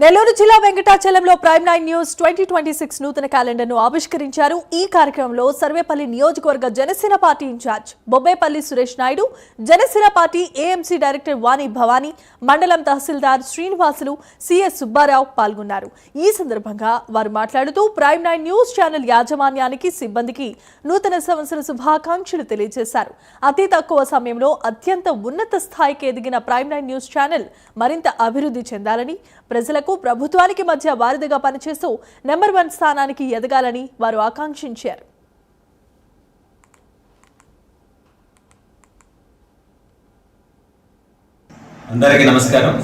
నెల్లూరు జిల్లా వెంకటాచలంలో prime 9 news 2026 నూతన క్యాలెండర్ను ఆవిష్కరించారు. ఈ కార్యక్రమంలో సర్వేపల్లి నియోజకవర్గ Janasena party in-charge Bobbepalli Suresh Naidu, Janasena party AMC director Vani Bhavani, మండలం తహసీల్దార్ శ్రీనివాసులు, సిఎస్ సుబ్బారావు పాల్గొన్నారు. ఈ సందర్భంగా వారు మాట్లాడుతూ ప్రైమ్ 9 న్యూస్ ఛానల్ యాజమాన్యానికి, సిబ్బందికి నూతన సంవత్సర శుభాకాంక్షలు తెలియజేశారు. అతి తక్కువ సమయంలో అత్యంత ఉన్నత స్థాయికి ఎదిగిన ప్రైమ్ 9 న్యూస్ ఛానల్ మరింత అభివృద్ధి చెందాలని, ప్రజలకు ప్రభుత్వానికి మధ్య వారధిగా పనిచేస్తూ నెంబర్ 1 స్థానానికి ఎదగాలని వారు ఆకాంక్షించారు. అందరికీ నమస్కారం.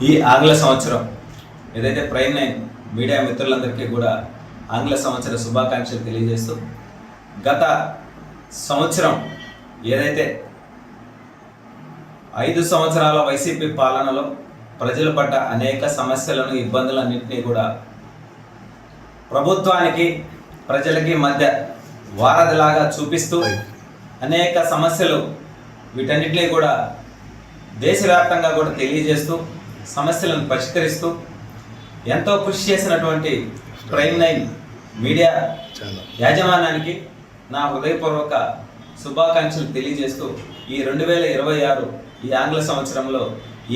ఈ ఆంగ్ల సంవత్సరం ఏదైతే ప్రైమ్ 9 మీడియా మిత్రులందరికీ కూడా ఆంగ్ల సంవత్సర శుభాకాంక్షలు తెలియజేస్తూ, గత సంవత్సరం ఏదైతే 5 సంవత్సరాల వైసీపీ పాలనలో ప్రజలు పడ్డ అనేక సమస్యలను, ఇబ్బందులన్నింటినీ కూడా ప్రభుత్వానికి ప్రజలకి మధ్య వారధిలాగా చూపిస్తూ అనేక సమస్యలు వీటన్నిటినీ కూడా దేశవ్యాప్తంగా కూడా తెలియజేస్తూ సమస్యలను పరిష్కరిస్తూ ఎంతో కృషి చేసినటువంటి ప్రైమ్ 9 మీడియా యాజమాన్యానికి నా హృదయపూర్వక శుభాకాంక్షలు తెలియజేస్తూ ఈ 2026 ఈ ఆంగ్ల సంవత్సరంలో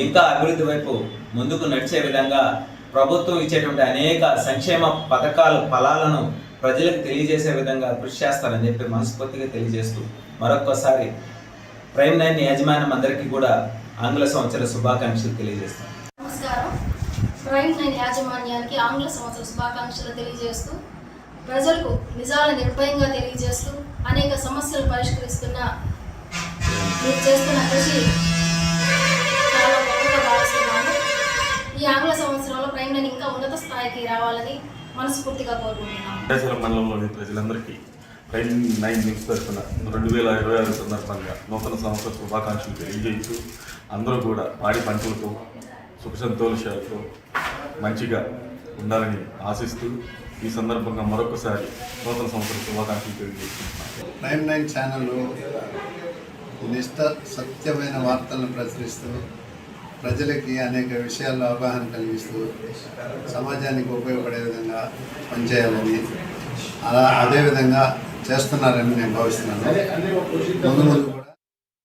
ఇంకా అభివృద్ధి వైపు ముందుకు నడిచే విధంగా ప్రభుత్వం ఇచ్చేటువంటి అనేక సంక్షేమ పథకాల ఫలాలను ప్రజలకు తెలియజేసే విధంగా కృషి చేస్తారని చెప్పి మనస్ఫూర్తిగా తెలియజేస్తూ మరొకసారి ప్రైమ్ 9 యాజమాన్యం అందరికీ కూడా ఆంగ్ల సంవత్సర శుభాకాంక్షలు తెలియజేస్తాం. నమస్కారం. ప్రైమ్ 9 యాజమాన్యానికి ఆంగ్ల సంవత్సర శుభాకాంక్షలు తెలియజేస్తూ, ప్రజలకు నిజాలను నిర్భయంగా తెలియజేస్తూ అనేక సమస్యలు పరిష్కరిస్తున్న మీరు చేస్తున్న కృషి చాలా గొప్పగా భావిస్తున్నాను. ఈ ఆంగ్ల సంవత్సరంలో ప్రైమ్ 9 ఇంకా ఉన్నత స్థాయికి రావాలని మనస్ఫూర్తిగా కోరుకుంటున్నాను. వెంకటాచలం మండలంలోని ప్రజలందరికీ ప్రైమ్ 9 న్యూస్ తరఫున 2026 సందర్భంగా నూతన సంవత్సర శుభాకాంక్షలు తెలియజేస్తూ, అందరూ కూడా పాడి పంటలతో సుఖ సంతోషాలతో మంచిగా ఉండాలని ఆశిస్తూ ఈ సందర్భంగా మరొకసారి నూతన సంవత్సర శుభాకాంక్షలు తెలియజేస్తున్నాను. ప్రైమ్ 9 ఛానల్లో నిష్ఠ సత్యమైన వార్తలను ప్రచురిస్తూ ప్రజలకి అనేక విషయాల్లో అవగాహన కలిగిస్తూ సమాజానికి ఉపయోగపడే విధంగా పనిచేయాలని, అదేవిధంగా చేస్తున్నారని నేను భావిస్తున్నాను. ముందు